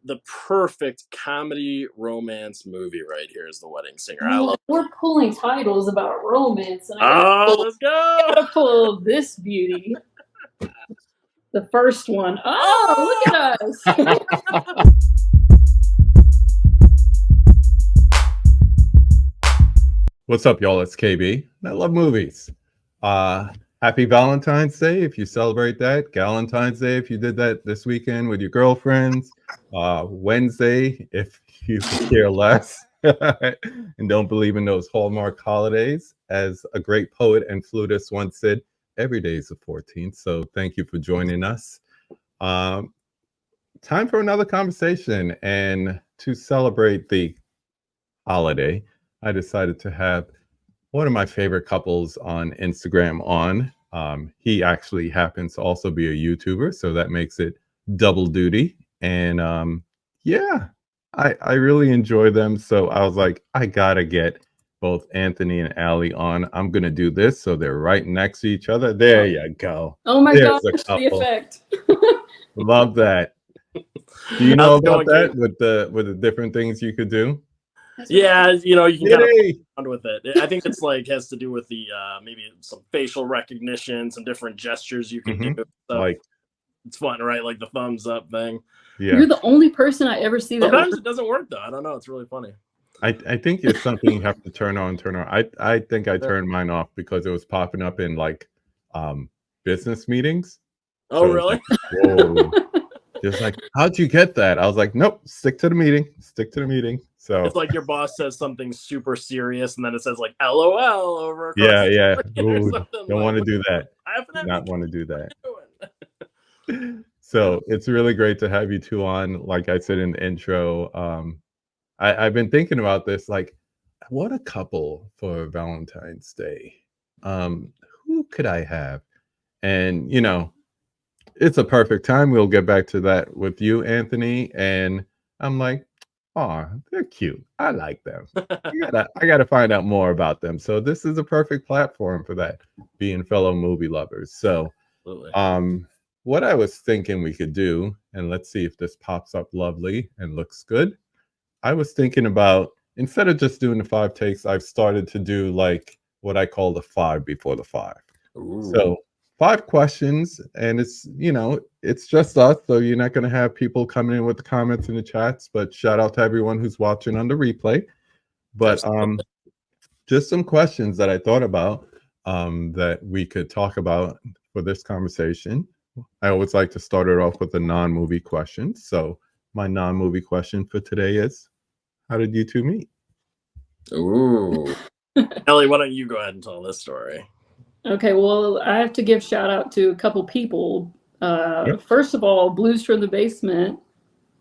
the perfect comedy romance movie right here is The Wedding Singer. I Well, love. we're pulling titles about romance, and Oh, let's I go! gotta pull this beauty. The first one. Oh, look Oh! at us. What's up, y'all? It's KB. And I love movies. Happy Valentine's Day if you celebrate that. Galentine's Day if you did that this weekend with your girlfriends. Wednesday if you could care less and don't believe in those Hallmark holidays. As a great poet and flutist once said, every day is the 14th. So thank you for joining us. Time for another conversation. And to celebrate the holiday, I decided to have one of my favorite couples on Instagram on. He actually happens to also be a YouTuber, so that makes it double duty. And yeah, I really enjoy them. So I was like, I gotta get both Anthony and Aly on. I'm gonna do this so they're right next to each other. There you go. Oh my There's gosh, a the couple. effect. Love that. Do you know How's it about going, that Kate? with the different things you could do? Yeah, you can kind of play Yay! around with it. I think it's like has to do with the maybe some facial recognition, some different gestures you can do. So Like, it's fun, right? Like the thumbs up thing. yeah. You're the only person I ever see that. Sometimes it doesn't work though. I don't know. It's really funny. I think it's something you have to turn on, turn on. I think I turned mine off because it was popping up in like business meetings. Oh, So it was really? like, whoa. Just like, how'd you get that? I was like, nope, stick to the meeting. Stick to the meeting. So It's like your boss says something super serious, and then it says like "LOL" over across yeah, the yeah. screen or Ooh, something. don't Like, want to what do that. happened? Not want to do that. Doing? So it's really great to have you two on. Like I said in the intro, I've been thinking about this, like, what a couple for Valentine's Day. Who could I have? And it's a perfect time. We'll get back to that with you, Anthony. And I'm like, oh, they're cute. I like them. I gotta find out more about them. So this is a perfect platform for that, being fellow movie lovers. So Absolutely. what I was thinking we could do, and let's see if this pops up lovely and looks good. I was thinking about, instead of just doing the 5 takes, I've started to do like what I call the 5 before the 5. Ooh. So 5 questions, and it's just us, so you're not going to have people coming in with the comments in the chats, but shout out to everyone who's watching on the replay. But just some questions that I thought about that we could talk about for this conversation. I always like to start it off with a non-movie question. So my non-movie question for today is, how did you two meet? Ooh. Ellie, why don't you go ahead and tell this story? Okay, well, I have to give shout out to a couple people. First of all, Blues from the Basement,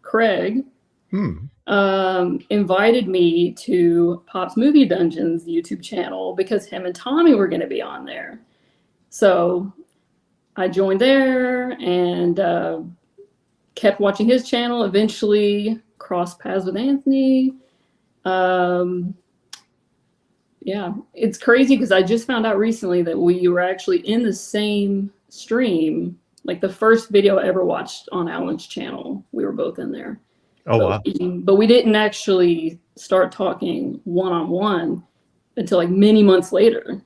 Craig, invited me to Pop's Movie Dungeons YouTube channel because him and Tommy were going to be on there. So I joined there and kept watching his channel. Eventually crossed paths with Anthony. Yeah, it's crazy because I just found out recently that we were actually in the same stream. Like the first video I ever watched on Alan's channel, we were both in there. Oh, wow. But we didn't actually start talking one-on-one until like many months later.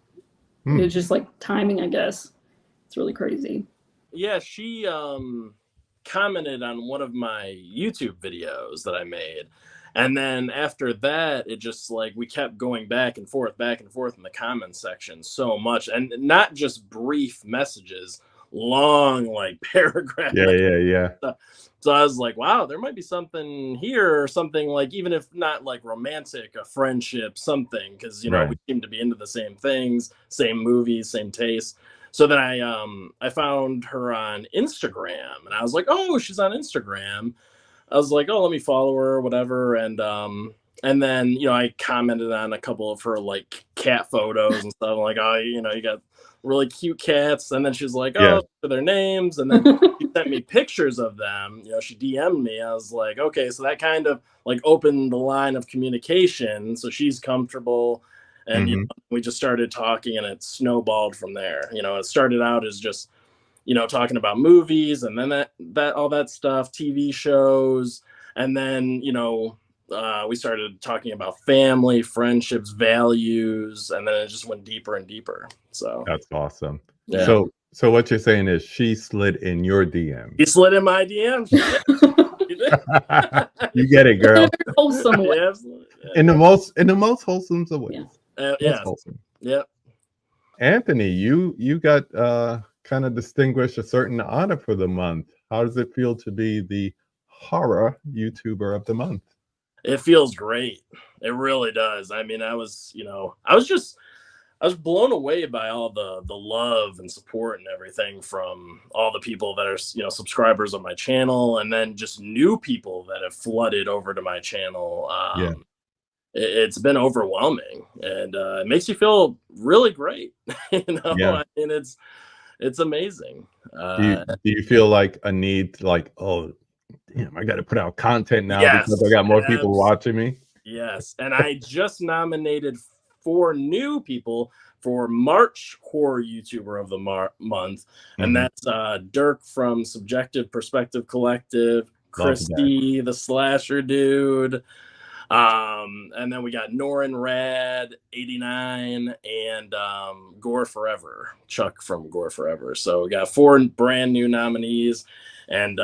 It was just like timing, I guess. It's really crazy. Yeah, she commented on one of my YouTube videos that I made. And then after that, it just like we kept going back and forth in the comment section so much. And not just brief messages, long like paragraph. Yeah. So I was like, wow, there might be something here, or something like, even if not like romantic, a friendship, something, because Right. we seem to be into the same things, same movies, same tastes. So then I found her on Instagram, and I was like, oh, she's on Instagram. I was like, oh, let me follow her, whatever. And then I commented on a couple of her like cat photos and stuff. I'm like, oh, you got really cute cats. And then she's like, oh, for their names. And then she sent me pictures of them. She DM'd me. I was like, okay, so that kind of like opened the line of communication. So she's comfortable. And we just started talking, and it snowballed from there. It started out as just talking about movies, and then that all that stuff, TV shows, And then, we started talking about family, friendships, values, and then it just went deeper and deeper. So That's awesome. yeah. So what you're saying is she slid in your DM. He slid in my DM. She did. She did. You get it, girl. Wholesome way. Yeah, absolutely. Yeah. In the most wholesome of ways. Yeah. Wholesome. Yep. Anthony, you got kind of distinguished a certain honor for the month. How does it feel to be the horror YouTuber of the month? It feels great. It really does. I mean, I was blown away by all the love and support and everything from all the people that are, subscribers of my channel, and then just new people that have flooded over to my channel. It's been overwhelming, and it makes you feel really great. Yeah. I mean, it's amazing. Do you feel like a need to like, oh, damn, I got to put out content now because I got more people watching me? Yes, and I just nominated 4 new people for March Horror YouTuber of the Month, and that's Dirk from Subjective Perspective Collective, Christy the Slasher Dude, and then we got Norin Rad 89 and Gore Forever, Chuck from Gore Forever. So we got 4 brand new nominees, and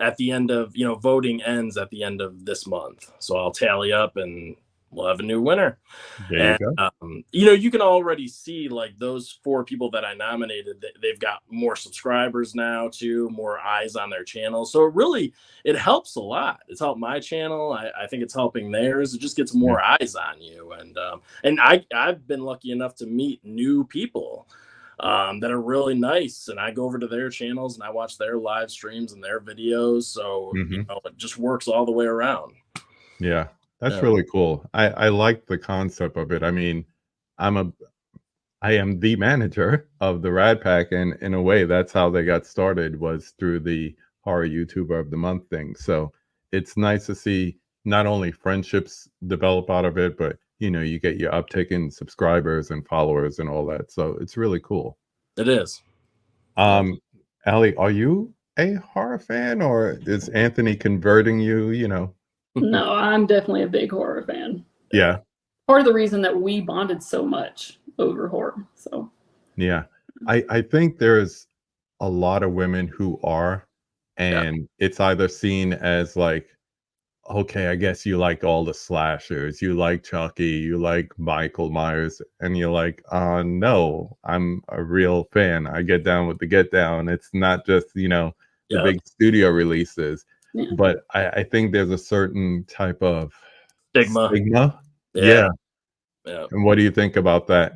at the end of voting ends at the end of this month, so I'll tally up and we'll have a new winner. There you go. You can already see like those 4 people that I nominated, they've got more subscribers now too, more eyes on their channel. So it helps a lot. It's helped my channel. I think it's helping theirs. It just gets more eyes on you. And I've been lucky enough to meet new people that are really nice, and I go over to their channels and I watch their live streams and their videos. So it just works all the way around. Yeah. That's really cool. I like the concept of it. I mean, I am the manager of the Rad Pack, and in a way, that's how they got started, was through the horror YouTuber of the month thing. So it's nice to see not only friendships develop out of it, but you get your uptick in subscribers and followers and all that. So it's really cool. It is. Aly, are you a horror fan, or is Anthony converting you? No, I'm definitely a big horror fan. Yeah. Part of the reason that we bonded so much over horror. So yeah, I think there's a lot of women who are, and it's either seen as like, okay, I guess you like all the slashers, you like Chucky, you like Michael Myers, and you're like, no, I'm a real fan. I get down with the get down. It's not just the big studio releases. Yeah. But I think there's a certain type of stigma. Yeah. And what do you think about that?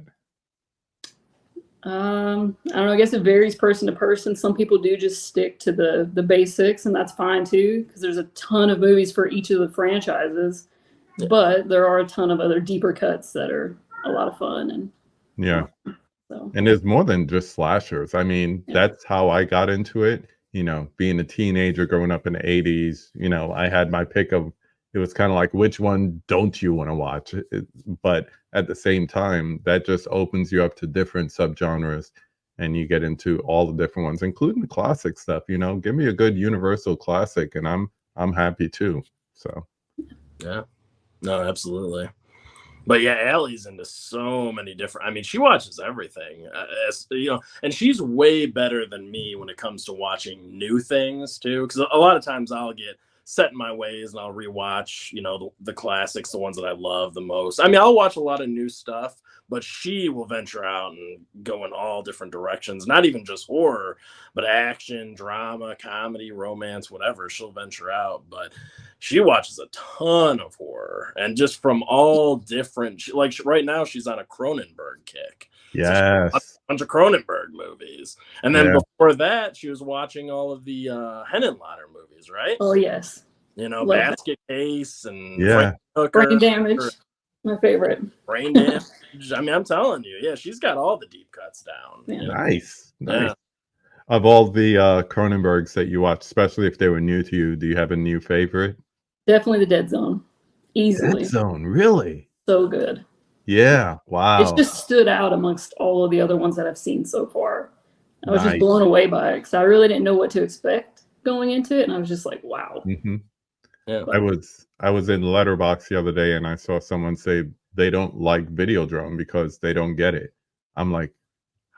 I don't know. I guess it varies person to person. Some people do just stick to the basics, and that's fine too, because there's a ton of movies for each of the franchises. But there are a ton of other deeper cuts that are a lot of fun. And and there's more than just slashers. I mean, that's how I got into it. Being a teenager growing up in the 80s, I had my pick of, it was kind of like, which one don't you want to watch? But at the same time, that just opens you up to different subgenres, and you get into all the different ones, including the classic stuff. Give me a good Universal classic, and I'm happy too. So yeah, no, absolutely. But yeah, Aly's into so many different. I mean, she watches everything, and she's way better than me when it comes to watching new things too. Because a lot of times I'll get set in my ways and I'll rewatch, the classics, the ones that I love the most. I mean, I'll watch a lot of new stuff, but she will venture out and go in all different directions. Not even just horror, but action, drama, comedy, romance, whatever. She'll venture out, but she watches a ton of horror, and just from all different, like right now she's on a Cronenberg kick. Yes. So a bunch of Cronenberg movies. And then before that, she was watching all of the Henenlotter movies, right? Oh, yes. Basket Case and Brain Damage, my favorite. Brain Damage. I mean, I'm telling you, she's got all the deep cuts down. Nice. Of all the Cronenbergs that you watch, especially if they were new to you, do you have a new favorite? Definitely The Dead Zone. Easily. Dead Zone, really? So good. Yeah, wow. It's just stood out amongst all of the other ones that I've seen so far. I was just blown away by it, because I really didn't know what to expect going into it, and I was just like, wow. Yeah. I was in Letterbox the other day and I saw someone say they don't like Videodrome because they don't get it. I'm like,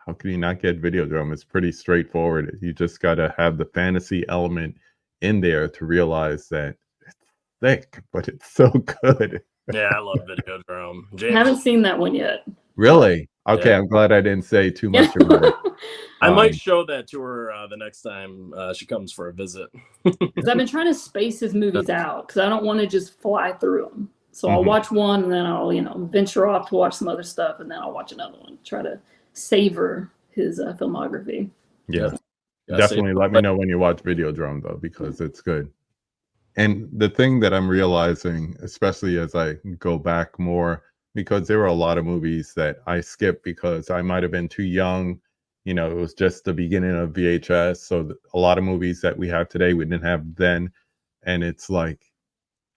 how can you not get Videodrome? It's pretty straightforward. You just got to have the fantasy element in there to realize that it's thick, but it's so good. Yeah, I love Videodrome. I James, haven't seen that one yet. Really? Okay, yeah. I'm glad I didn't say too Yeah. much about it. I might show that to her the next time she comes for a visit. Because I've been trying to space his movies out because I don't want to just fly through them. So I'll watch one and then I'll, venture off to watch some other stuff and then I'll watch another one. Try to savor his filmography. Yeah, Yeah, definitely let me know when you watch Videodrome though, because it's good. And the thing that I'm realizing, especially as I go back more, because there were a lot of movies that I skipped because I might have been too young. It was just the beginning of VHS. So a lot of movies that we have today, we didn't have then. And it's like,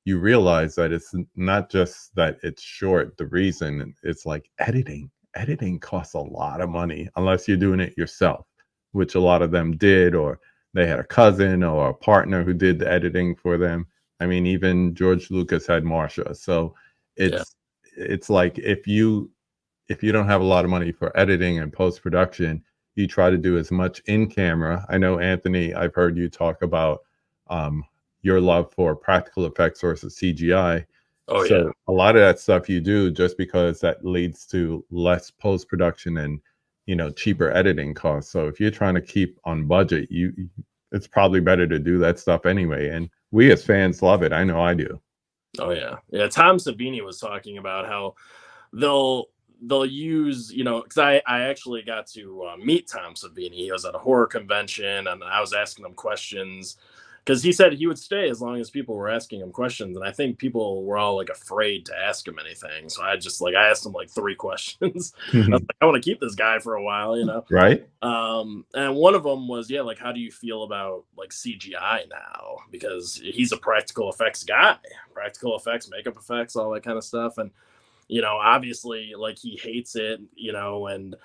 you realize that it's not just that it's short. The reason it's like editing. Editing costs a lot of money unless you're doing it yourself, which a lot of them did, or they had a cousin or a partner who did the editing for them. I mean, even George Lucas had Marsha. So it's like if you don't have a lot of money for editing and post production, you try to do as much in camera. I know, Anthony, I've heard you talk about your love for practical effects versus CGI. Oh, so yeah. a lot of that stuff you do just because that leads to less post production and cheaper editing costs. So if you're trying to keep on budget, it's probably better to do that stuff anyway. And we as fans love it. I know I do. Oh yeah, yeah. Tom Savini was talking about how they'll use, because I actually got to meet Tom Savini. He was at a horror convention, and I was asking him questions because he said he would stay as long as people were asking him questions, and I think people were all like afraid to ask him anything. So I asked him like 3 questions. I was like, I want to keep this guy for a while. Right. And one of them was, like, how do you feel about like CGI now? Because he's a practical effects guy, practical effects, makeup effects, all that kind of stuff. And, obviously like he hates it, and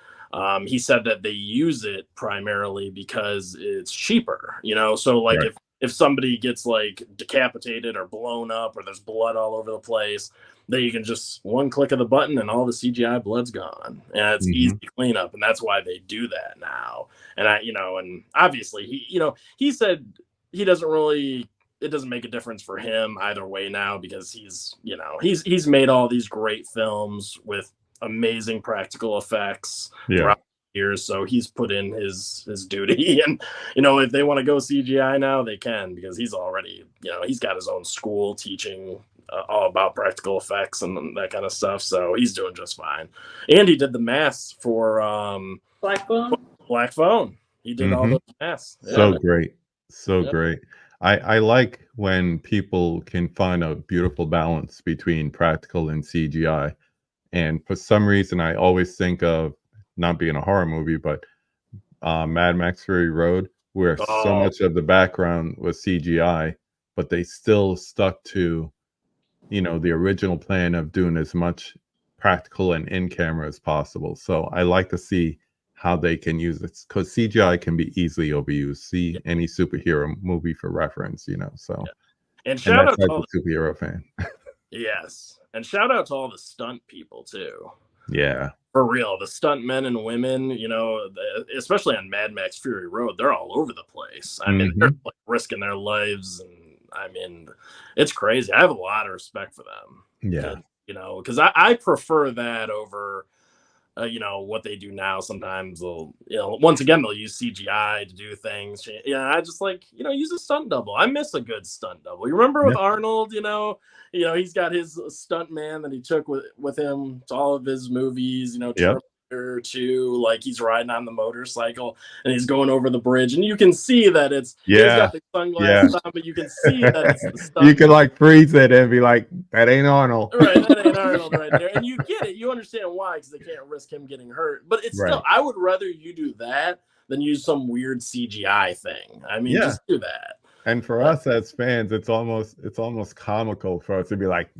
he said that they use it primarily because it's cheaper, so like Right. if somebody gets like decapitated or blown up or there's blood all over the place, then you can just one click of the button and all the CGI blood's gone, and it's easy cleanup, and that's why they do that now. And and obviously he said he doesn't really, it doesn't make a difference for him either way now because he's made all these great films with amazing practical effects throughout years, so he's put in his duty. And if they want to go CGI now, they can, because he's already he's got his own school teaching all about practical effects and that kind of stuff, so he's doing just fine. And he did the masks for Black Phone. He did all those masks. So great. Great. I like when people can find a beautiful balance between practical and CGI. And for some reason, I always think of, not being a horror movie, but Mad Max Fury Road, where so much of the background was CGI, but they still stuck to, the original plan of doing as much practical and in camera as possible. So I like to see how they can use it, because CGI can be easily overused. See any superhero movie for reference, so. And shout out to all the superhero fan. Yes. And shout out to all the stunt people too. Yeah. For real, the stunt men and women, especially on Mad Max Fury Road, they're all over the place. I mean, they're like risking their lives, and I mean, it's crazy. I have a lot of respect for them. Yeah. Because I prefer that over, what they do now. Sometimes they'll, once again, they'll use CGI to do things. I just like, use a stunt double. I miss a good stunt double. You remember with Arnold, he's got his stunt man that he took with him to all of his movies, Terminator 2, like he's riding on the motorcycle and he's going over the bridge, and you can see that he's got the sunglasses on, but you can see that it's the stunt. You can like freeze it and be like, that ain't Arnold. Right, that ain't Arnold right there. And you get it. You understand why, because they can't risk him getting hurt. But it's still, I would rather you do that than use some weird CGI thing. I mean, just do that. And for us as fans, it's almost comical for us to be like,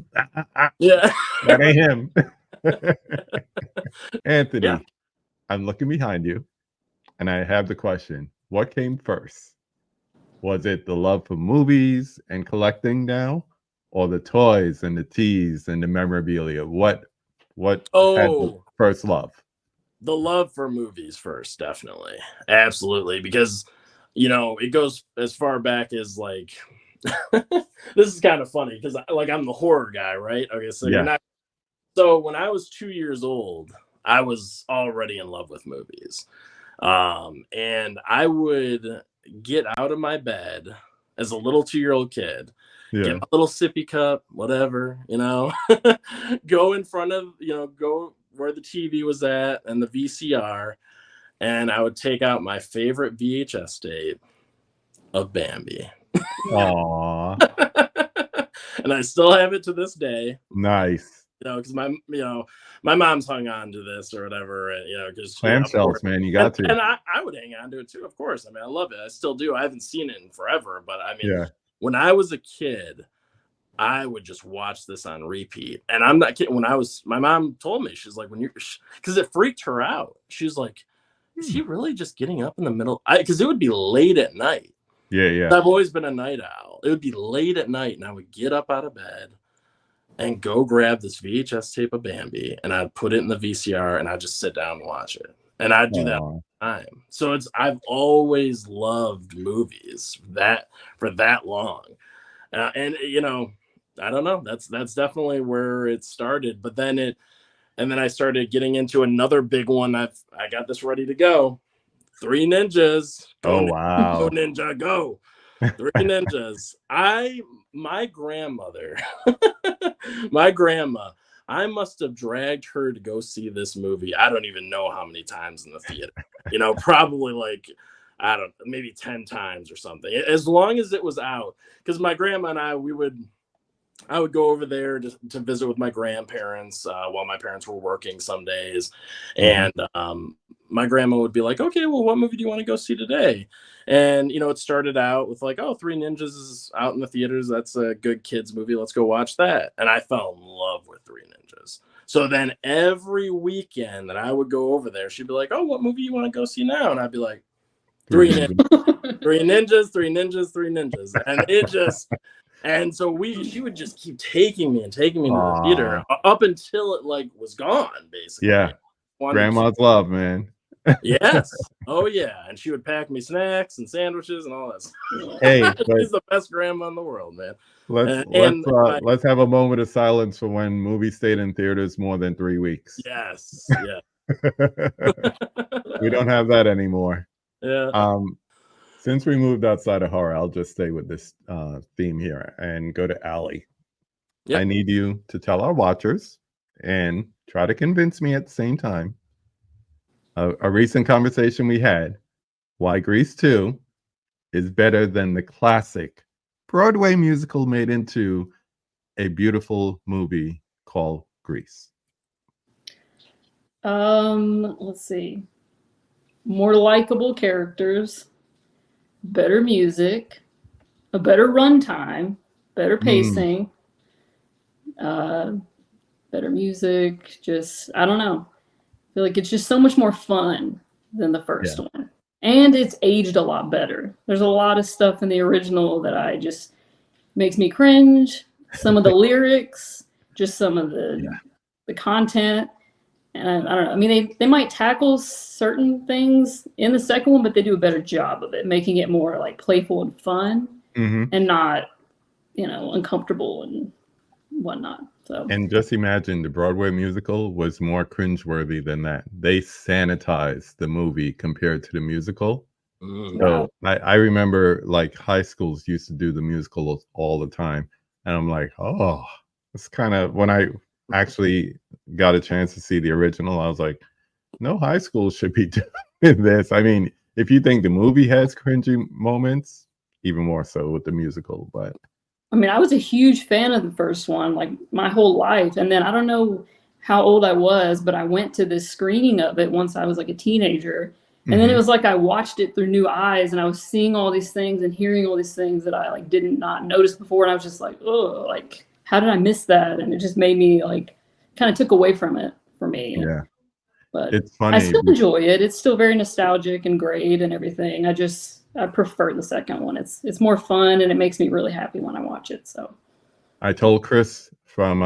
yeah, that ain't him. Anthony, I'm looking behind you, and I have the question: what came first, Was it the love for movies and collecting now, or the toys and the teas and the memorabilia? What had the Oh, first love? the love for movies first, definitely. Absolutely. Because, it goes as far back as like, this is kind of funny because like I'm the horror guy, right? Okay, so you're Yeah, not. So when I was 2 years old, I was already in love with movies. And I would get out of my bed as a little 2-year old kid, get yeah. my little sippy cup, whatever, go in front of, go where the TV was at and the VCR, and I would take out my favorite VHS tape of Bambi. Aw, And I still have it to this day. nice. Because my mom's hung on to this or whatever, and because of course, Clamshells, man, you got to. and I would hang on to it too, of course. I mean, I love it. I still do. I haven't seen it in forever, but I mean, Yeah, when I was a kid, I would just watch this on repeat. And I'm not kidding. My mom told me, she's like, because it freaked her out. She's like, is he really just getting up in the middle? Because it would be late at night. yeah, yeah. I've always been a night owl. It would be late at night, and I would get up out of bed and go grab this VHS tape of Bambi, and I'd put it in the VCR, and I'd just sit down and watch it. And I'd do that all the time. So I've always loved movies for that long. And I don't know. That's definitely where it started. But then I started getting into another big one. I got this ready to go. Three Ninjas. Oh, Go wow. Ninja, go. Three Ninjas. My grandmother, my grandma, I must have dragged her to go see this movie. I don't even know how many times in the theater. Probably like, I don't know, maybe 10 times or something. As long as it was out. Because my grandma and I would go over there to visit with my grandparents while my parents were working some days. Mhm. And my grandma would be like, okay, well, what movie do you want to go see today? And, it started out with like, oh, Three Ninjas is out in the theaters. That's a good kids movie. Let's go watch that. And I fell in love with Three Ninjas. So then every weekend that I would go over there, she'd be like, oh, what movie you want to go see now? And I'd be like, Three Three Ninjas, Ninjas. Three Ninjas, Three Ninjas, Three Ninjas. And so she would just keep taking me to the theater Aw, up until it like was gone, basically. yeah. Grandma's love, man. Yes. Oh yeah. And she would pack me snacks and sandwiches and all Hey, that. but She's the best grandma in the world, man. let's And, let's and uh my, let's have a moment of silence for when movies stayed in theaters more than 3 weeks. yes, yeah. We don't have that anymore. Yeah. Um, since we moved outside of horror, I'll just stay with this theme here and go to Aly. I Yep. need you to tell our watchers and try to convince me at the same time a recent conversation we had why Grease 2 is better than the classic Broadway musical made into a beautiful movie called Grease. Let's see. More likable characters, better music, a better runtime, better pacing, better music. Just, I don't know. I feel like it's just so much more fun than the first Yeah. one. And it's aged a lot better. There's a lot of stuff in the original that I just makes me cringe. Some of the lyrics, just some of the content. And I don't know. I mean, they might tackle certain things in the second one, but they do a better job of it, making it more like playful and fun and not, uncomfortable and whatnot. So And just imagine the Broadway musical was more cringeworthy than that. They sanitized the movie compared to the musical. wow. So I remember like high schools used to do the musicals all the time. And I'm like, oh, it's kind of when I actually got a chance to see the original, I was like, no high school should be doing this. I mean, if you think the movie has cringy moments, even more so with the musical. But I mean, I was a huge fan of the first one, like my whole life. And then I don't know how old I was, but I went to this screening of it once I was like a teenager. And then it was like I watched it through new eyes and I was seeing all these things and hearing all these things that I like didn't not notice before. And I was just like, oh, like, how did I miss that? And it just made me like kind of took away from it for me. yeah, But it's I funny. still enjoy it. It's still very nostalgic and great and everything. I just I prefer the second one. It's more fun and it makes me really happy when I watch it. So I told Chris from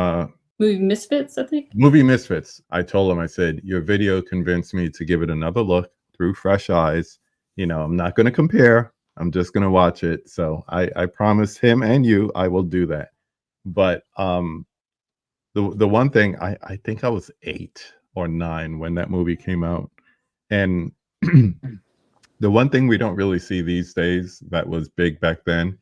movie Misfits, I think. Movie Misfits. I told him, I said, your video convinced me to give it another look through fresh eyes. You know, I'm not going to compare. I'm just going to watch it. So I promise him and you, I will do that. But the one thing, I think I was 8 or 9 when that movie came out. And the one thing we don't really see these days that was big back then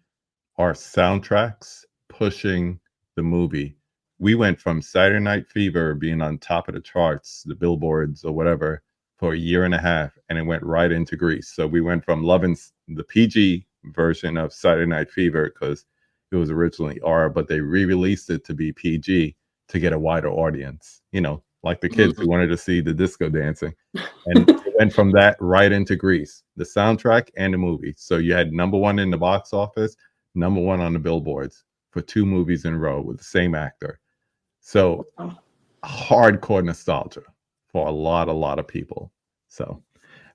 are soundtracks pushing the movie. We went from Saturday Night Fever being on top of the charts, the billboards or whatever, for a year and a half, and it went right into Grease. So we went from loving the PG version of Saturday Night Fever because it was originally R, but they re-released it to be PG to get a wider audience, you know, like the kids who wanted to see the disco dancing. And it went from that right into Grease, the soundtrack and the movie. So you had #1 in the box office, #1 on the billboards for 2 movies in a row with the same actor. So hardcore nostalgia for a lot of people. So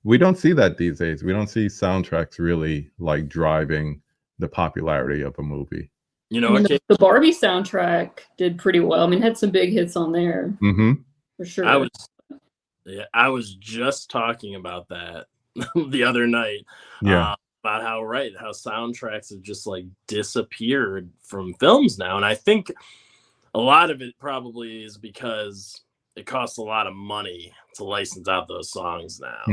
we don't see that these days. We don't see soundtracks really like driving the popularity of a movie. You know, the Barbie soundtrack did pretty well. I mean, it had some big hits on there for sure. I was just talking about that the other night. Yeah. About how soundtracks have just like disappeared from films now. And I think a lot of it probably is because it costs a lot of money to license out those songs now.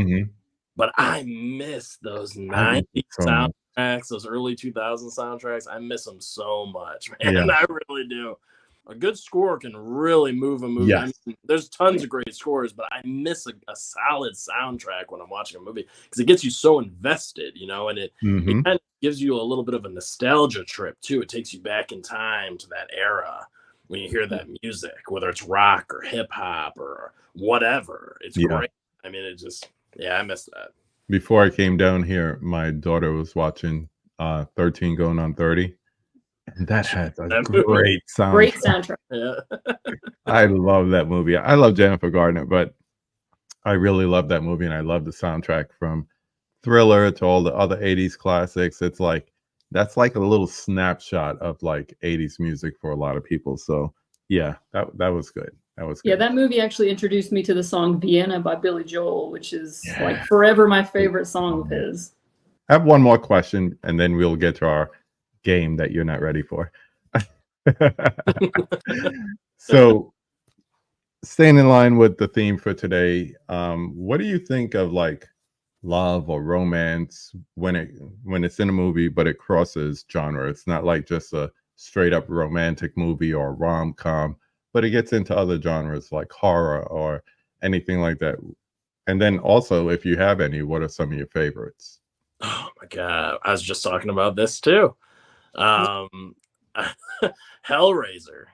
But I miss those 90s soundtracks, those early 2000 soundtracks. I miss them so much, man. Yeah. I really do. A good score can really move a movie. Yes. I mean, there's tons of great scores, but I miss a solid soundtrack when I'm watching a movie because it gets you so invested, you know, and it kind of gives you a little bit of a nostalgia trip too. It takes you back in time to that era when you hear that music, whether it's rock or hip hop or whatever. It's great. I mean, it just, I miss that. Before I came down here, my daughter was watching 13 Going on 30. And that has a great soundtrack. Great soundtrack. Yeah. I love that movie. I love Jennifer Garner, but I really love that movie, and I love the soundtrack from Thriller to all the other 80s classics. It's like, that's like a little snapshot of like 80s music for a lot of people. So yeah, that was good. That was good. Yeah, that movie actually introduced me to the song Vienna by Billy Joel, which is like forever my favorite song of his. I have one more question, and then we'll get to our game that you're not ready for. So staying in line with the theme for today, what do you think of like love or romance when it's in a movie but it crosses genre? It's not like just a straight up romantic movie or rom-com, but it gets into other genres like horror or anything like that. And then also, if you have any, what are some of your favorites? Oh my god, I was just talking about this too. Hellraiser.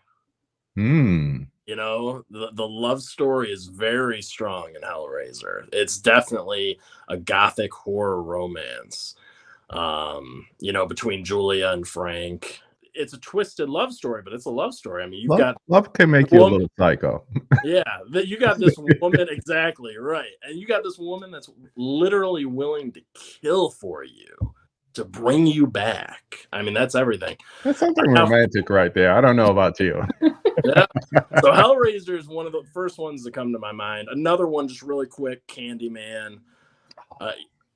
You know, the love story is very strong in Hellraiser. It's definitely a gothic horror romance. You know, between Julia and Frank. It's a twisted love story, but it's a love story. I mean, love can make you a little psycho. Yeah, you got this woman, exactly right, and you got this woman that's literally willing to kill for you to bring you back. I mean, that's everything. That's something romantic right there. I don't know about you. Yeah. So Hellraiser is one of the first ones that come to my mind. Another one, just really quick, Candyman,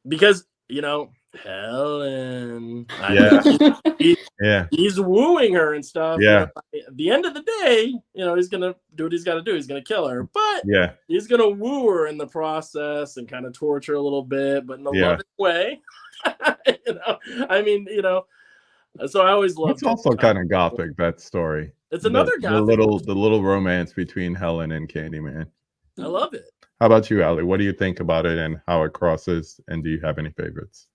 because you know. Helen. He's wooing her and stuff. Yeah. At the end of the day, you know, he's gonna do what he's got to do. He's gonna kill her, but he's gonna woo her in the process and kind of torture a little bit, but in a loving way. You know, I mean, you know. So I always love. It's also kind of gothic, that story. It's another gothic. The little romance between Helen and Candyman. I love it. How about you, Aly? What do you think about it and how it crosses? And do you have any favorites?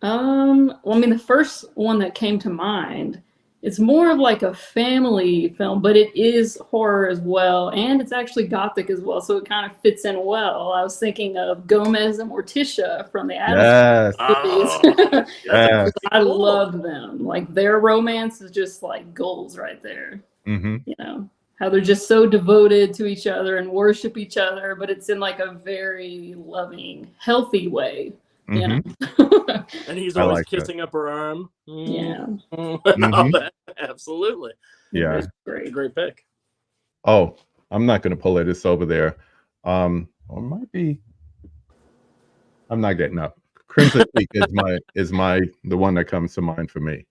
Well, I mean, the first one that came to mind, it's more of like a family film, but it is horror as well, and it's actually gothic as well, so it kind of fits in well. I was thinking of Gomez and Morticia from the Addams movies. Yes. I love them. Like, their romance is just like goals right there. You know, how they're just so devoted to each other and worship each other, but it's in like a very loving, healthy way. You know. And he's I always like that. kissing up her arm. Yeah. Absolutely. Yeah. It's It's a great. great pick. Oh, I'm not going to pull it. It's over there. Or it might be. I'm not getting up. Crimson Peak is the one that comes to mind for me.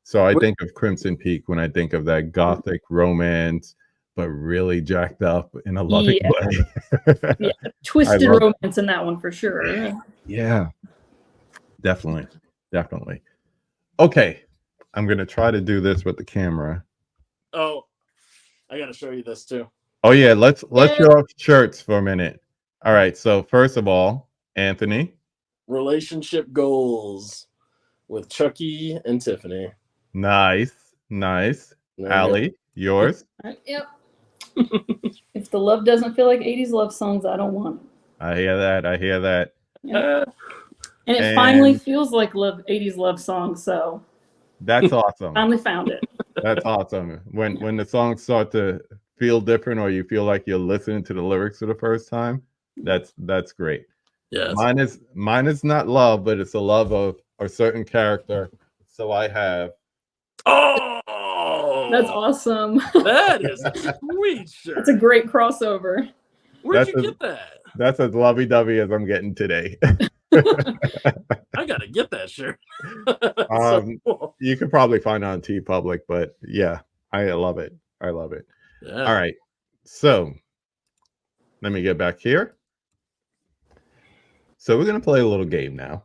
So I think of Crimson Peak when I think of that gothic romance, but really jacked up in a loving way. Yeah, twisted romance in that one for sure. Yeah, definitely. Okay, I'm gonna try to do this with the camera. Oh, I got to show you this too. Oh yeah, let's show off shirts for a minute. All right, so first of all, Anthony. Relationship goals with Chucky and Tiffany. Nice. Aly, yours? Yep. If the love doesn't feel like 80s love songs, I don't want it. I hear that. Yeah. And it finally feels like 80s love songs, so that's awesome. Finally found it. That's awesome. When the songs start to feel different, or you feel like you're listening to the lyrics for the first time, that's great. Yes. Mine is not love, but it's a love of a certain character. So I have. Oh, that's awesome. That is a sweet shirt. That's a great crossover. Where'd you get that? That's as lovey-dovey as I'm getting today. I gotta get that shirt. So cool. You could probably find it on TeePublic, but yeah, I love it. Yeah. All right, so let me get back here. So we're gonna play a little game now.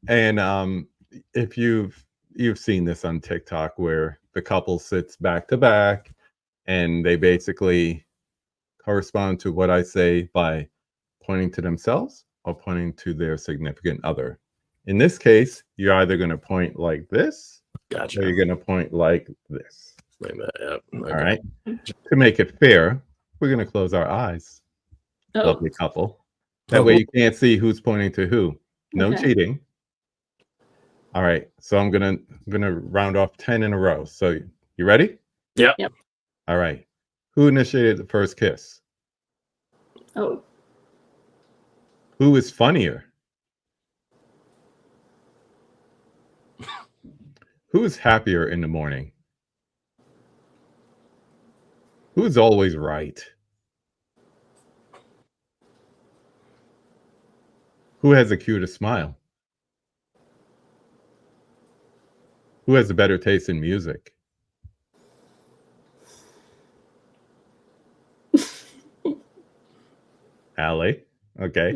And if you've seen this on TikTok, where the couple sits back to back and they basically correspond to what I say by pointing to themselves or pointing to their significant other. In this case, you're either going to point like this, gotcha, or you're going to point like this. Like that, yep. Okay. All right. To make it fair, we're going to close our eyes. Lovely couple. That way you can't see who's pointing to who. No cheating. All right. So I'm gonna round off 10 in a row. So you ready? Yep. All right. Who initiated the first kiss? Oh. Who is funnier? Who is happier in the morning? Who is always right? Who has the cutest smile? Who has a better taste in music? Aly. Okay.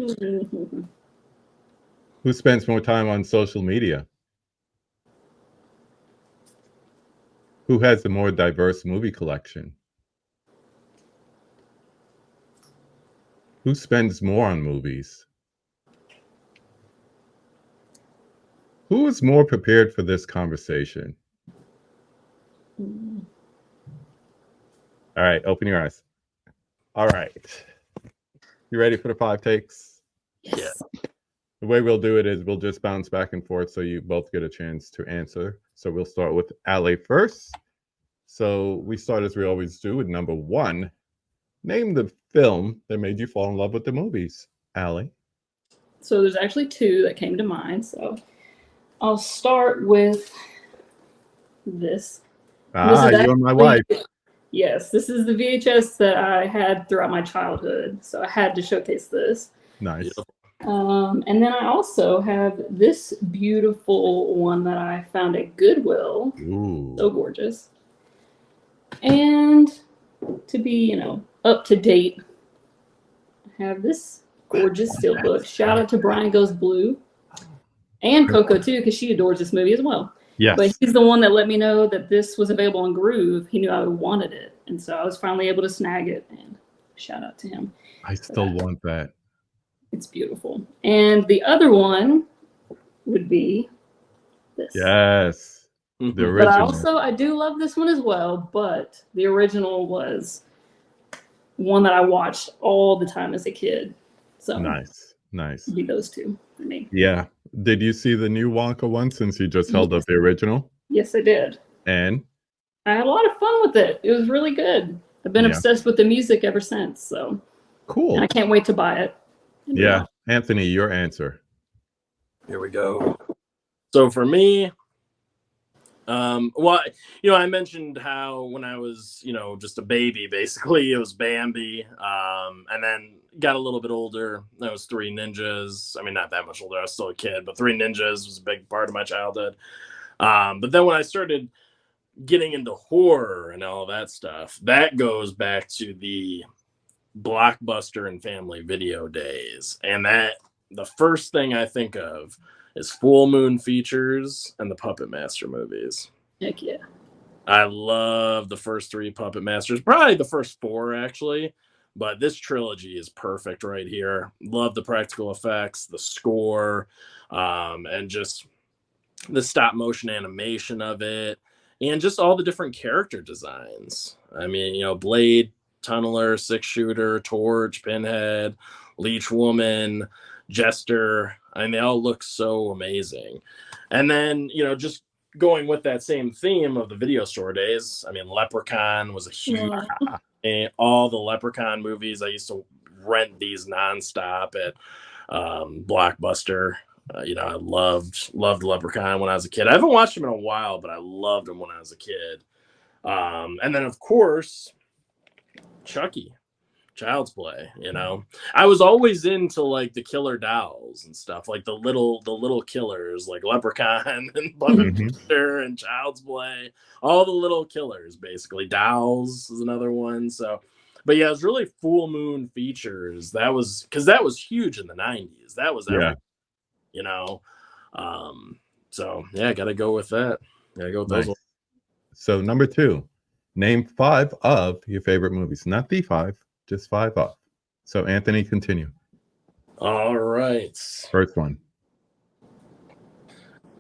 Who spends more time on social media? Who has the more diverse movie collection? Who spends more on movies? Who is more prepared for this conversation? All right, open your eyes. All right. You ready for the 5 takes? Yes. The way we'll do it is we'll just bounce back and forth so you both get a chance to answer. So we'll start with Aly first. So we start as we always do with number 1. Name the film that made you fall in love with the movies, Aly. So there's actually 2 that came to mind. So I'll start with this. You and my wife. Yes, this is the VHS that I had throughout my childhood. So I had to showcase this. Nice. And then I also have this beautiful one that I found at Goodwill. Ooh. So gorgeous. And to be, up to date, I have this gorgeous steelbook. Shout out to Brian Goes Blue. And Coco too, because she adores this movie as well. Yes. But he's the one that let me know that this was available on Groove. He knew I wanted it. And so I was finally able to snag it. And shout out to him. I still want that. It's beautiful. And the other one would be this. Yes. The original. But I do love this one as well. But the original was one that I watched all the time as a kid. So nice. Be those 2 for me. Yeah. Did you see the new Wonka one since you just held up the original? Yes, I did. And? I had a lot of fun with it. It was really good. I've been obsessed with the music ever since. So cool. And I can't wait to buy it. Yeah. Anthony, your answer. Here we go. So for me, well, I mentioned how when I was, just a baby, basically, it was Bambi. And then got a little bit older. That was Three Ninjas. I mean, not that much older. I was still a kid, but Three Ninjas was a big part of my childhood. But then when I started getting into horror and all that stuff, that goes back to the Blockbuster and Family Video days. And the first thing I think of is Full Moon Features and the Puppet Master movies. Heck yeah. I love the first three Puppet Masters, probably the first four, actually. But this trilogy is perfect right here. Love the practical effects, the score, and just the stop motion animation of it, and just all the different character designs. I mean, Blade, Tunneler, Six Shooter, Torch, Pinhead, Leech Woman, Jester. I mean, they all look so amazing. And then, just going with that same theme of the video store days, I mean, Leprechaun was a huge... all the Leprechaun movies, I used to rent these nonstop at Blockbuster. I loved Leprechaun when I was a kid. I haven't watched him in a while, but I loved him when I was a kid. And then, of course, Chucky, Child's Play. I was always into like the killer dolls and stuff, like the little killers, like Leprechaun and Buster and Child's Play, all the little killers, basically. Dolls is another one. So, but yeah, it was really Full Moon Features. That was huge in the 90s. That was everything. So yeah, gotta go with that. Gotta go with those. So number 2, name 5 of your favorite movies, not the 5, just 5 of. So Anthony, continue. All right, first one.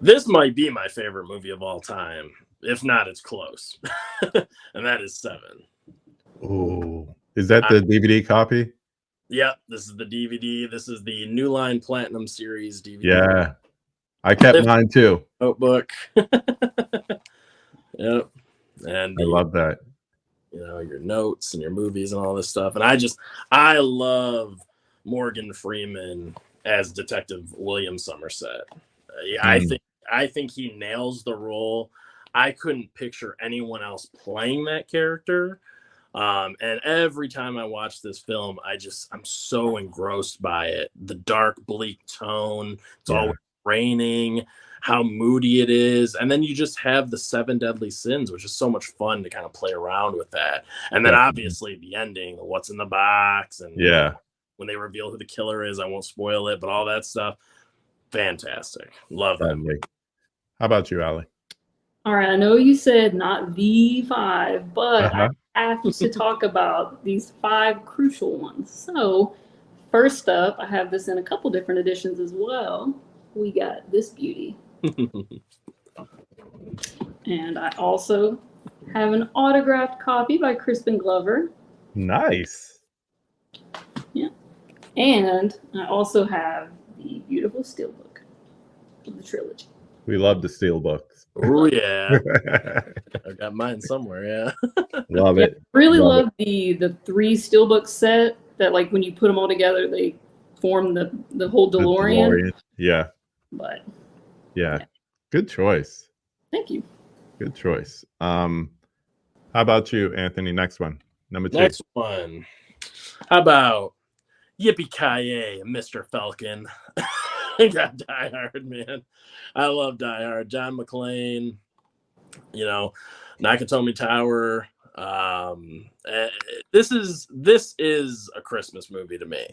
This might be my favorite movie of all time. If not, it's close. And that is Seven. Oh, is that the DVD copy? Yep, this is the DVD. This is the New Line Platinum Series DVD. Yeah, I kept mine too. Notebook. Yep. And I love that. Your notes and your movies and all this stuff. And I love Morgan Freeman as Detective William Somerset. I think he nails the role. I couldn't picture anyone else playing that character. And every time I watch this film, I'm so engrossed by it. The dark, bleak tone. It's always raining, how moody it is. And then you just have the 7 deadly sins, which is so much fun to kind of play around with that. And then obviously the ending, what's in the box. And when they reveal who the killer is, I won't spoil it, but all that stuff. Fantastic. Love it. How about you, Aly? All right. I know you said not the 5, but I have to talk about these 5 crucial ones. So first up, I have this in a couple different editions as well. We got this beauty. And I also have an autographed copy by Crispin Glover. Nice. Yeah. And I also have the beautiful steelbook of the trilogy. We love the steelbooks. Oh, yeah. I got mine somewhere, yeah. Love it. Really love the 3 steelbook set that, like, when you put them all together, they form the whole DeLorean. Yeah. But yeah, good choice. Thank you. Good choice. How about you, Anthony? Next one, number 2. Next one. How about Yippee-ki-yay, Mr. Falcon? I got Die Hard, man. I love Die Hard. John McClane, Nakatomi Tower. This is a Christmas movie to me.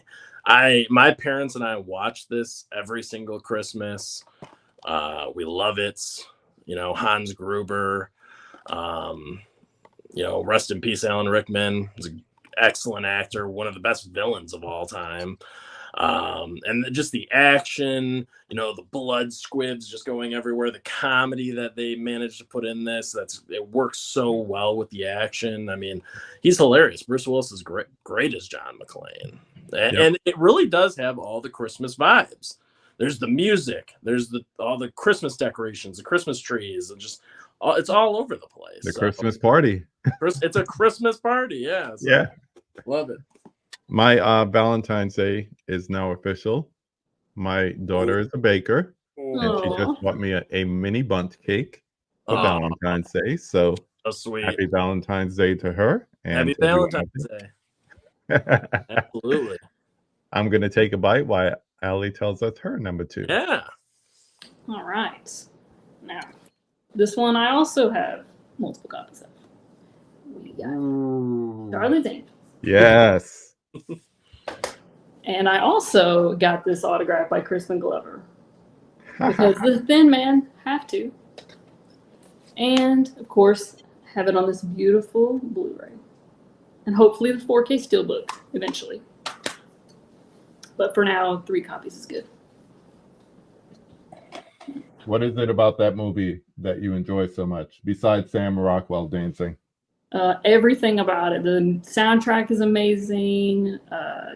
My parents and I watch this every single Christmas. We love it. Hans Gruber. Rest in peace, Alan Rickman. He's an excellent actor, one of the best villains of all time. And just the action, the blood squibs just going everywhere, the comedy that they managed to put in this, it works so well with the action. I mean, he's hilarious. Bruce Willis is great as John McClane. And it really does have all the Christmas vibes. There's the music, there's all the Christmas decorations, the Christmas trees, and it's all over the place. The Christmas party. It's a Christmas party, yeah. Yeah. Love it. My Valentine's Day is now official. My daughter is a baker, and she just Aw. bought me a mini bundt cake for Oh, Valentine's Day. So so sweet. happy Valentine's Day to her and Happy to everyone Valentine's out Day. there. Absolutely. I'm gonna take a bite while Aly tells us her number 2. Yeah. All right. Now, this one I also have multiple copies of. We got Charlie's Angels. Yes. And I also got this autograph by Crispin Glover because the Thin Man have to. And, of course, have it on this beautiful Blu-ray. And hopefully the 4K Steelbook eventually. But for now, 3 copies is good. What is it about that movie that you enjoy so much, besides Sam Rockwell dancing? Everything about it. The soundtrack is amazing.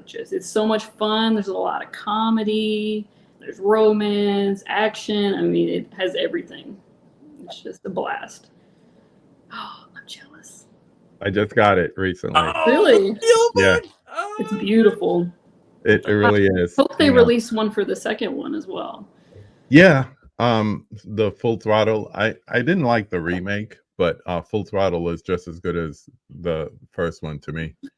It's so much fun. There's a lot of comedy. There's romance, action. I mean, it has everything. It's just a blast. Oh, I'm jealous. I just got it recently. Oh, Really? Yeah. Oh, It's beautiful. It really is. Hope they You know. release one for the second one as well. Yeah. The Full Throttle. I didn't like the remake, but Full Throttle is just as good as the first one to me. It's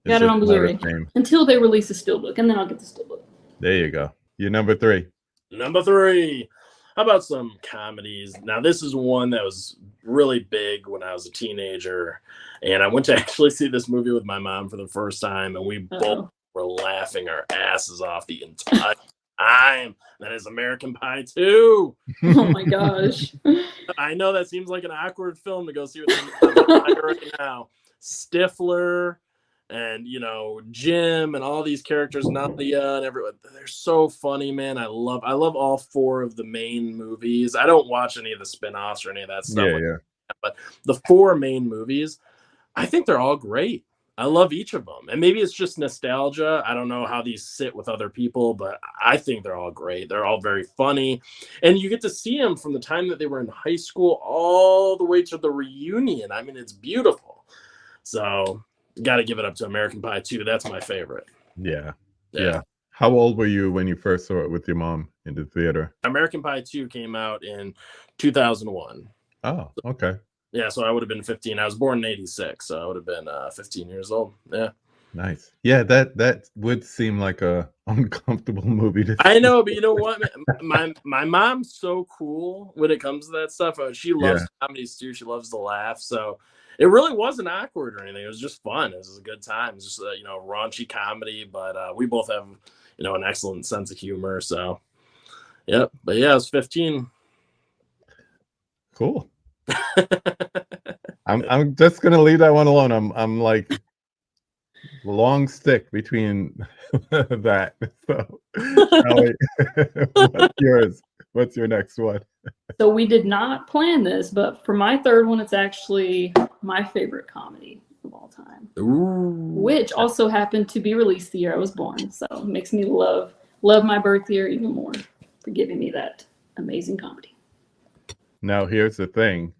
Got it just on not the Blu-ray same. until they release a steelbook, and then I'll get the steelbook. There you go. Your number 3. Number 3. How about some comedies? Now, this is one that was really big when I was a teenager, and I went to actually see this movie with my mom for the first time, and we both were laughing our asses off the entire time. That is American Pie 2. Oh my gosh. I know that seems like an awkward film to go see with them right now. Stifler and, you know, Jim and all these characters, Nadia and everyone. They're so funny, man. I love all 4 of the main movies. I don't watch any of the spin-offs or any of that stuff. Yeah. But the 4 main movies, I think they're all great. I love each of them. And maybe it's just nostalgia. I don't know how these sit with other people, but I think they're all great. They're all very funny. And you get to see them from the time that they were in high school all the way to the reunion. I mean, it's beautiful. So, got to give it up to American Pie 2. That's my favorite. Yeah. How old were you when you first saw it with your mom in the theater? American Pie 2 came out in 2001. Oh, okay. Yeah, so I would have been 15. I was born in 86, so I would have been 15 years old. Yeah. Nice. Yeah, that would seem like a uncomfortable movie to see. I know, but you know what? My mom's so cool when it comes to that stuff. She loves comedies too. She loves to laugh. So it really wasn't awkward or anything. It was just fun. It was a good time. It was just you know, raunchy comedy, but we both have, you know, an excellent sense of humor. So yep. But yeah, I was 15. Cool. I'm just gonna leave that one alone. I'm like long stick between that. So Aly, what's yours? What's your next one? So we did not plan this, but for my third one, it's actually my favorite comedy of all time. Ooh. Which also happened to be released the year I was born. So it makes me love my birth year even more for giving me that amazing comedy. Now here's the thing.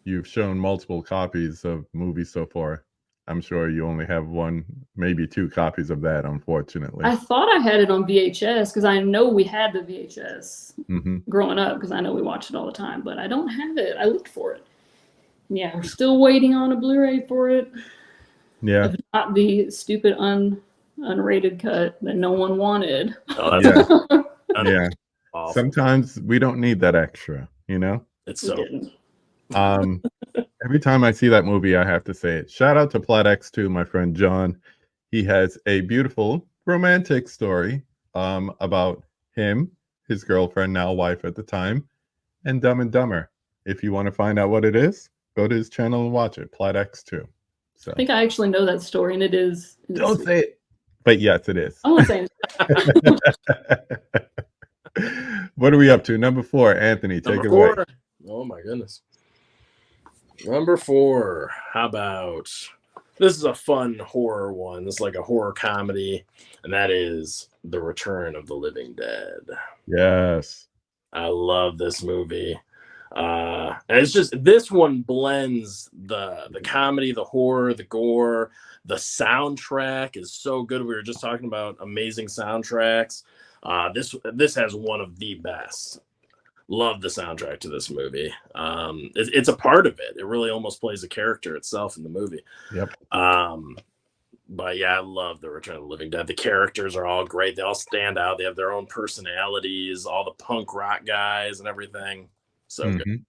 You've shown multiple copies of movies so far. I'm sure you only have 1, maybe 2 copies of that, unfortunately. I thought I had it on VHS because I know we had the VHS growing up because I know we watched it all the time, but I don't have it. I looked for it. Yeah, we're still waiting on a Blu-ray for it. Yeah. If not the stupid unrated cut that no one wanted. Oh, that's Yeah. awful. Sometimes we don't need that extra, you know? It's so Every time I see that movie, I have to say it. Shout out to Plot X2, my friend John. He has a beautiful romantic story about him, his girlfriend, now wife at the time, and Dumb and Dumber. If you want to find out what it is, go to his channel and watch it, Plot X2. So I think I actually know that story, and it is. Don't say it. But yes, it is. I'm not saying. What are we up to? Number 4, Anthony, take it away. Oh my goodness. Number 4. How about this? Is a fun horror one. This is like a horror comedy, and that is The Return of the Living Dead. Yes. I love this movie. And it's just, this one blends the comedy, the horror, the gore. The soundtrack is so good. We were just talking about amazing soundtracks. This has one of the best. Love the soundtrack to this movie. It's a part of it. It really almost plays a character itself in the movie. Yep. But yeah, I love the Return of the Living Dead. The characters are all great. They all stand out. They have their own personalities. All the punk rock guys and everything. So good.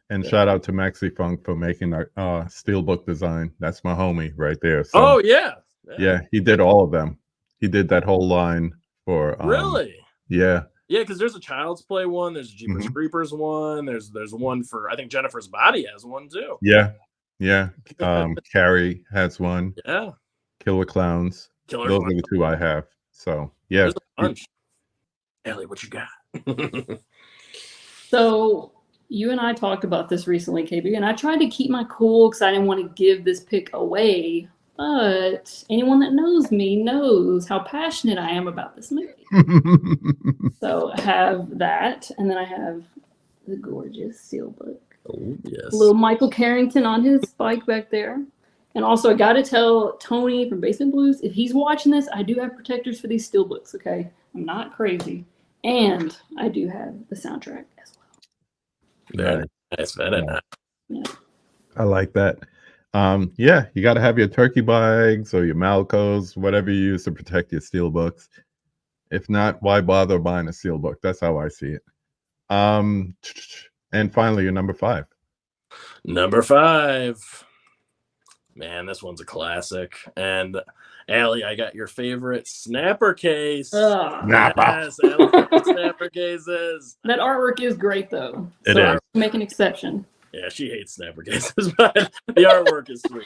And shout out to Maxi Funk for making our steelbook design. That's my homie right there. So, oh yeah. Yeah, he did all of them. He did that whole line for really. Yeah. Yeah, because there's a Child's Play one, there's a Jeepers Creepers one, there's one for, I think Jennifer's Body has one too. Yeah. Carrie has one. Yeah. Killer Clowns. Those are the two I have. So yeah. There's a bunch. Aly, what you got? So you and I talked about this recently, KB, and I tried to keep my cool because I didn't want to give this pick away. But anyone that knows me knows how passionate I am about this movie. So I have that, and then I have the gorgeous Steelbook. Oh, yes. Little Michael Carrington on his bike back there. And also, I got to tell Tony from Basement Blues, if he's watching this, I do have protectors for these Steelbooks, okay? I'm not crazy. And I do have the soundtrack as well. Very nice. Very nice. Yeah. I like that. Yeah, you got to have your turkey bags or your Malcos, whatever you use to protect your Steelbooks. If not, why bother buying a Steelbook? That's how I see it. And finally, your number 5. Number 5. Man, this one's a classic. And Aly, I got your favorite snapper case. Snapper. Yes, Aly, snapper cases. That artwork is great, though. It so is. I'll make an exception. Yeah, she hates snapper cases, but the artwork is sweet.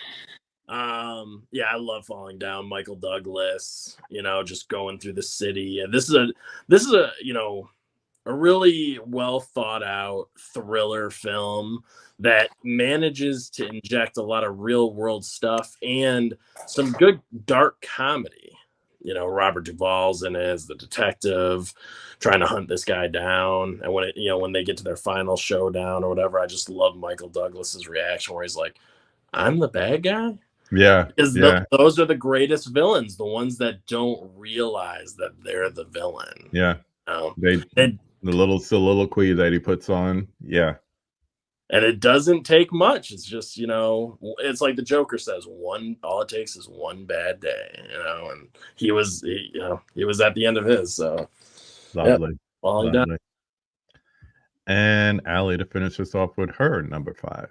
Yeah, I love Falling Down. Michael Douglas, just going through the city. And this is a a really well thought out thriller film that manages to inject a lot of real world stuff and some good dark comedy. Robert Duvall's in it as the detective trying to hunt this guy down. And when they get to their final showdown or whatever, I just love Michael Douglas's reaction where he's like, I'm the bad guy. Yeah. Those are the greatest villains, the ones that don't realize that they're the villain. Yeah. The little soliloquy that he puts on. Yeah. And it doesn't take much. It's just, it's like the Joker says, all it takes is one bad day, and he was at the end of his. So lovely. Falling Down. And Aly to finish us off with her number 5.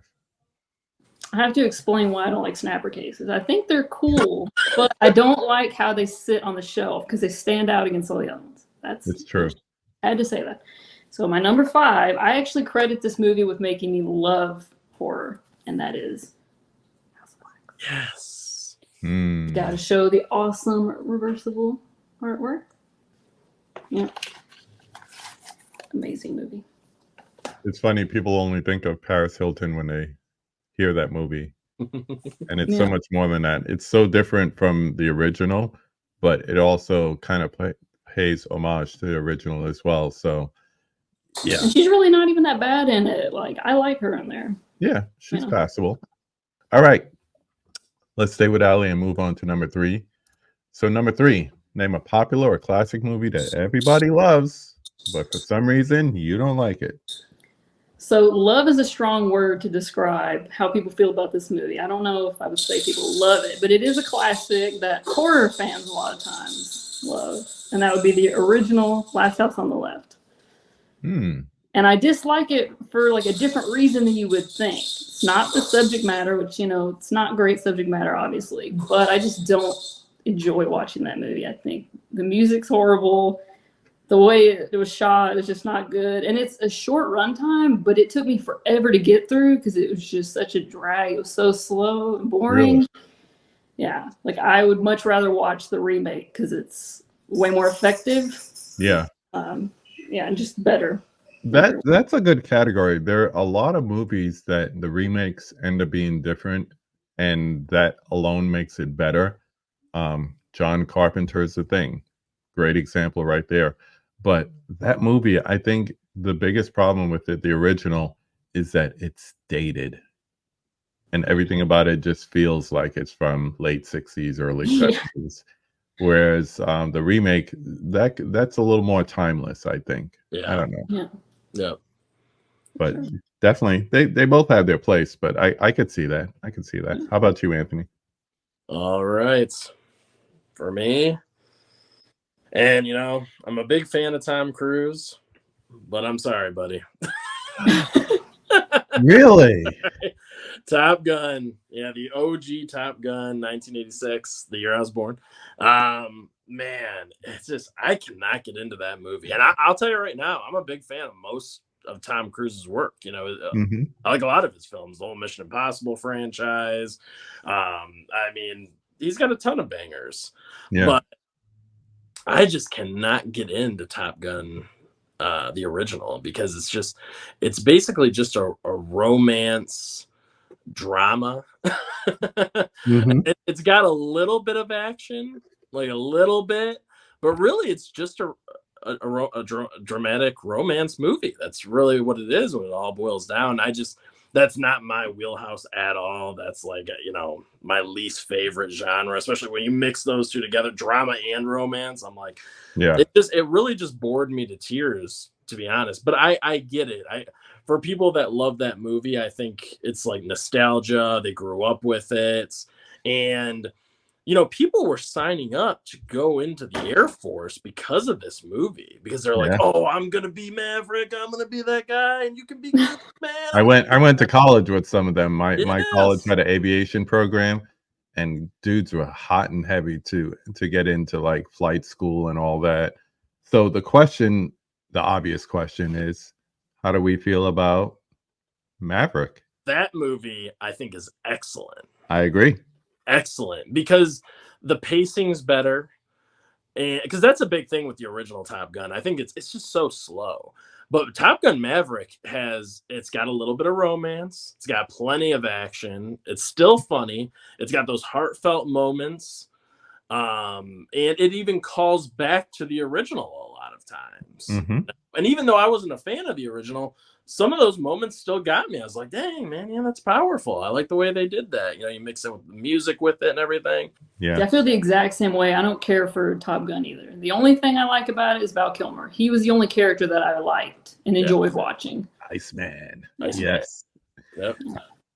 I have to explain why I don't like snapper cases. I think they're cool, but I don't like how they sit on the shelf because they stand out against all the other ones. It's true. I had to say that. So my number 5, I actually credit this movie with making me love horror, and that is House of Wax. Yes. Got to show the awesome reversible artwork. Yeah. Amazing movie. It's funny, people only think of Paris Hilton when they hear that movie. And it's so much more than that. It's so different from the original, but it also kind of pays homage to the original as well. So yeah. And she's really not even that bad in it. Like, I like her in there. Yeah, she's passable. All right. Let's stay with Aly and move on to number 3. So number 3, name a popular or classic movie that everybody loves, but for some reason you don't like it. So love is a strong word to describe how people feel about this movie. I don't know if I would say people love it, but it is a classic that horror fans a lot of times love. And that would be the original Last House on the Left. And I dislike it for like a different reason than you would think. It's not the subject matter, which, it's not great subject matter, obviously, but I just don't enjoy watching that movie. I think the music's horrible. The way it was shot is just not good. And it's a short runtime, but it took me forever to get through because it was just such a drag. It was so slow and boring. Really? Yeah. Like, I would much rather watch the remake because it's way more effective. Yeah. Yeah, and just better. That's a good category. There are a lot of movies that the remakes end up being different, and that alone makes it better. John Carpenter's The Thing. Great example right there. But that movie, I think the biggest problem with it, the original, is that it's dated. And everything about it just feels like it's from late 60s, early Yeah. 70s. Whereas the remake, that's a little more timeless, I think. I Yeah. don't know. Yeah. Yeah. But definitely they both have their place, but I could see that. I could see that. How about you, Anthony? All right. For me, and I'm a big fan of Tom Cruise, but I'm sorry, buddy. Really? Top Gun. Yeah, the OG Top Gun, 1986, the year I was born. Man, it's just, I cannot get into that movie. And I'll tell you right now, I'm a big fan of most of Tom Cruise's work. Hmm. I like a lot of his films, the whole Mission Impossible franchise. I mean, he's got a ton of bangers, Yeah. but I just cannot get into Top Gun, the original, because it's basically just a romance drama. Hmm. It's got a little bit of action, like a little bit, but really it's just a dramatic romance movie. That's really what it is when it all boils down. That's not my wheelhouse at all. That's like, my least favorite genre, especially when you mix those two together, drama and romance. I'm like, Yeah. it really just bored me to tears, to be honest. But I get it. For people that love that movie, I think it's like nostalgia. They grew up with it. And people were signing up to go into the Air Force because of this movie, because they're like, Yeah. oh, I'm gonna be Maverick, I'm gonna be that guy, and you can be good, man. I went to college with some of them. My college Yes. had an aviation program, and dudes were hot and heavy to get into like flight school and all that. So the obvious question is, how do we feel about Maverick? That movie, I think, is excellent. I agree. Excellent, because the pacing's better. And because that's a big thing with the original Top Gun, I think it's just so slow. But Top Gun Maverick it's got a little bit of romance, it's got plenty of action, it's still funny, it's got those heartfelt moments, and it even calls back to the original a lot of times. Hmm. And even though I wasn't a fan of the original, some of those moments still got me. I was like, dang, man, yeah, that's powerful. I like the way they did that. You mix it with the music with it and everything. Yeah. I feel the exact same way. I don't care for Top Gun either. The only thing I like about it is Val Kilmer. He was the only character that I liked and enjoyed watching. Iceman. Iceman. Yes. Yep.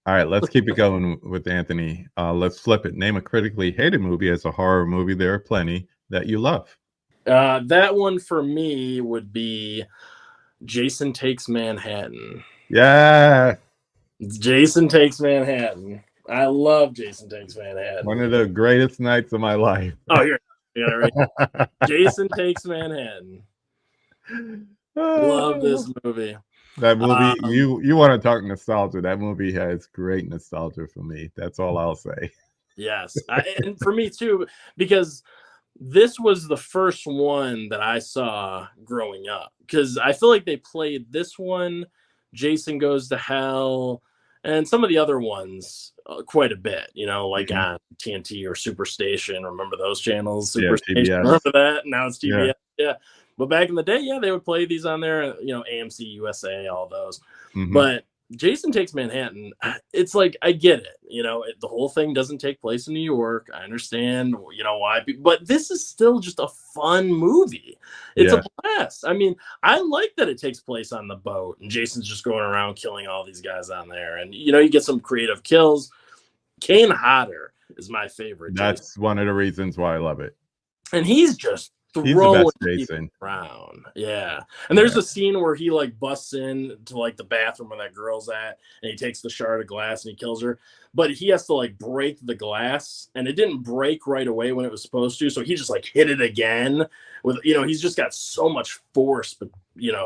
All right, let's keep it going with Anthony. Let's flip it. Name a critically hated movie as a horror movie. There are plenty that you love. That one for me would be Jason Takes Manhattan. Yeah. Jason Takes Manhattan. I love Jason Takes Manhattan. One of the greatest nights of my life. Oh, here. Yeah, right. Jason Takes Manhattan. Love this movie. That movie, you want to talk nostalgia. That movie has great nostalgia for me. That's all I'll say. Yes. And for me too, because this was the first one that I saw growing up. Because I feel like they played this one, Jason Goes to Hell, and some of the other ones quite a bit, like on TNT or Superstation. Remember those channels? Superstation. TBS. Remember that? Now it's TBS. Yeah. But back in the day, they would play these on there, AMC, USA, all those. Mhm. But Jason Takes Manhattan, it's like, I get it. The whole thing doesn't take place in New York. I understand, why. But this is still just a fun movie. It's a blast. I mean, I like that it takes place on the boat and Jason's just going around killing all these guys on there. And, you get some creative kills. Kane Hodder is my favorite. That's Jason. one of the reasons why I love it. And he's just throwing people around. Yeah. And there's a scene where he like busts in to like the bathroom where that girl's at, and he takes the shard of glass and he kills her, but he has to like break the glass, and it didn't break right away when it was supposed to, so he just like hit it again with, he's just got so much force, but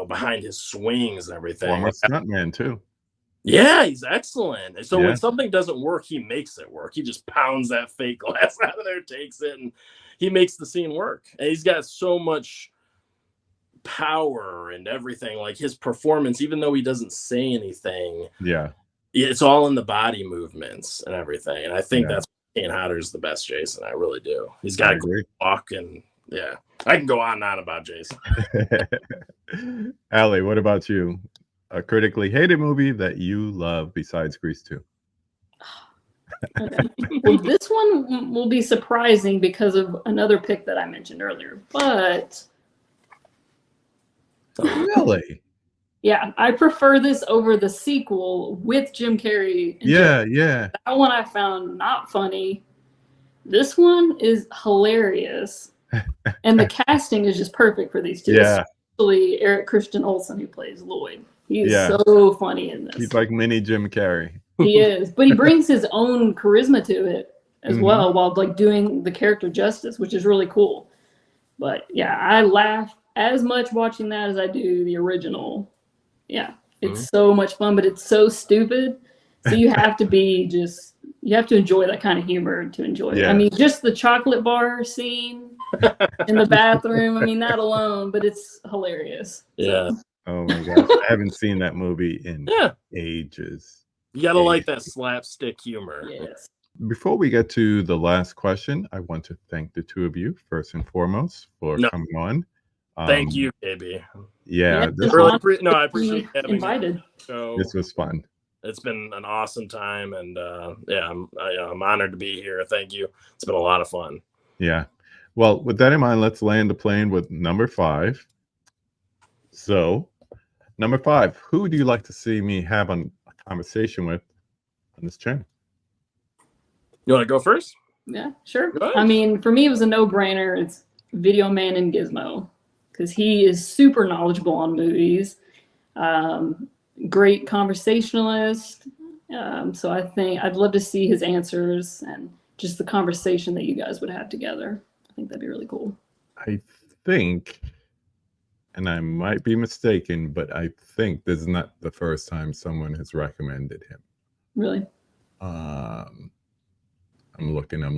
behind his swings and everything. Former stuntman too. Yeah, he's excellent. So when something doesn't work, he makes it work. He just pounds that fake glass out of there, takes it, and he makes the scene work. And he's got so much power and everything. Like his performance, even though he doesn't say anything, it's all in the body movements and everything. And I think that's Kane Hodder's the best Jason. I really do. He's got a great walk, and I can go on and on about Jason. Aly, what about you? a critically hated movie that you love besides Grease 2. Okay. Well, this one will be surprising because of another pick that I mentioned earlier. But Really? yeah, I prefer this over the sequel with Jim Carrey. And Yeah. that one I found not funny. This one is hilarious. And the casting is just perfect for these two. Yeah. Especially Eric Christian Olsen, who plays Lloyd. He is Yeah. so funny in this. He's like mini Jim Carrey. He is. But he brings his own charisma to it as well, while like doing the character justice, which is really cool. But yeah, I laugh as much watching that as I do the original. Yeah, it's so much fun, but it's so stupid. So you have to you have to enjoy that kind of humor to enjoy it. I mean, just the chocolate bar scene in the bathroom, I mean, that alone, but it's hilarious. Yeah. So. Oh my gosh. I haven't seen that movie in ages. You gotta like that slapstick humor. Yes. Before we get to the last question, I want to thank the two of you first and foremost for coming on. Thank you, KB. Yeah, I appreciate having invited. me. So this was fun. It's been an awesome time, and I'm honored to be here. Thank you. It's been a lot of fun. Yeah. Well, with that in mind, let's land the plane with number 5. So, number 5, who would you like to see me have a conversation with on this channel? You want to go first? Yeah, sure. I mean, for me, it was a no-brainer. It's Video Man and Gizmo, because he is super knowledgeable on movies. Great conversationalist. So I think I'd love to see his answers and just the conversation that you guys would have together. I think that'd be really cool. I think, and I might be mistaken, but I think this is not the first time someone has recommended him. Really? I'm looking. I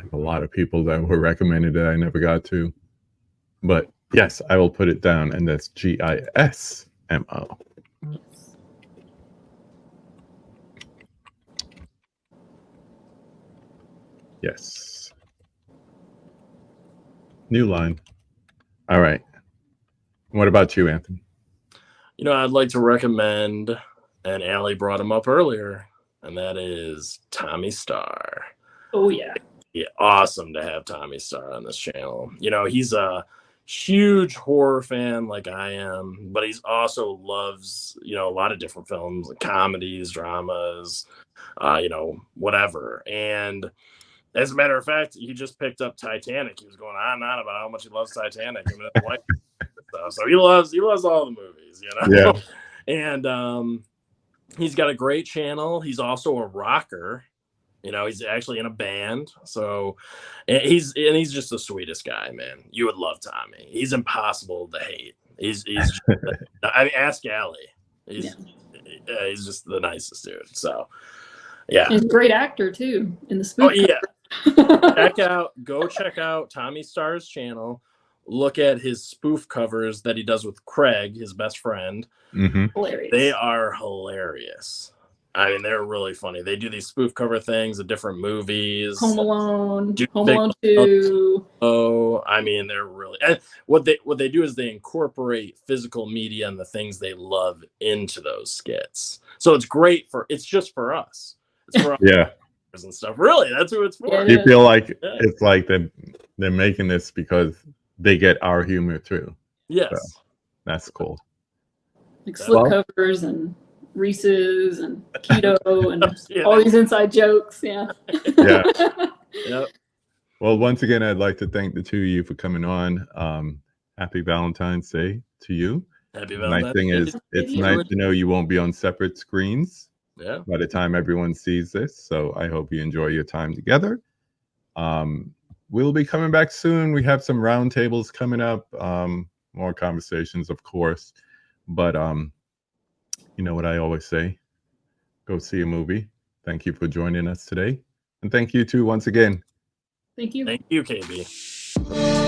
have a lot of people that were recommended that I never got to. But yes, I will put it down, and that's Gismo. Yes. New line. All right. What about you, Anthony? You know, I'd like to recommend, and Aly brought him up earlier, and that is Tommy Starr. Oh, yeah. Yeah, awesome to have Tommy Starr on this channel. You know, he's a huge horror fan like I am, but he's also loves, you know, a lot of different films, like comedies, dramas, you know, whatever. And as a matter of fact, he just picked up Titanic. He was going on and on about how much he loves Titanic. And his wife, so he loves all the movies, you know? Yeah. And he's got a great channel. He's also a rocker. You know, he's actually in a band. So he's just the sweetest guy, man. You would love Tommy. He's impossible to hate. He's just, I mean, ask Aly. He's just the nicest dude. So yeah. He's a great actor too in the spoof. Oh yeah. Go check out Tommy Starr's channel. Look at his spoof covers that he does with Craig, his best friend. Hilarious. They are hilarious. I mean, they're really funny. They do these spoof cover things of different movies. Home Alone, Home Alone 2. Oh, I mean, they're really, and what they do is they incorporate physical media and the things they love into those skits. So it's just for us. It's for us and stuff. Really, that's who it's for. Yeah, you feel like it's like they're making this because they get our humor too. Yes, so, that's cool. Like slip covers and Reese's and keto and all these inside jokes. Yeah. Yep. Well, once again, I'd like to thank the two of you for coming on. Happy Valentine's Day to you. Happy Valentine's Day. Nice thing is, it's nice to know you won't be on separate screens. Yeah. By the time everyone sees this, so I hope you enjoy your time together. We'll be coming back soon. We have some roundtables coming up, more conversations, of course. But you know what I always say, go see a movie. Thank you for joining us today. And thank you too once again. Thank you. Thank you, KB.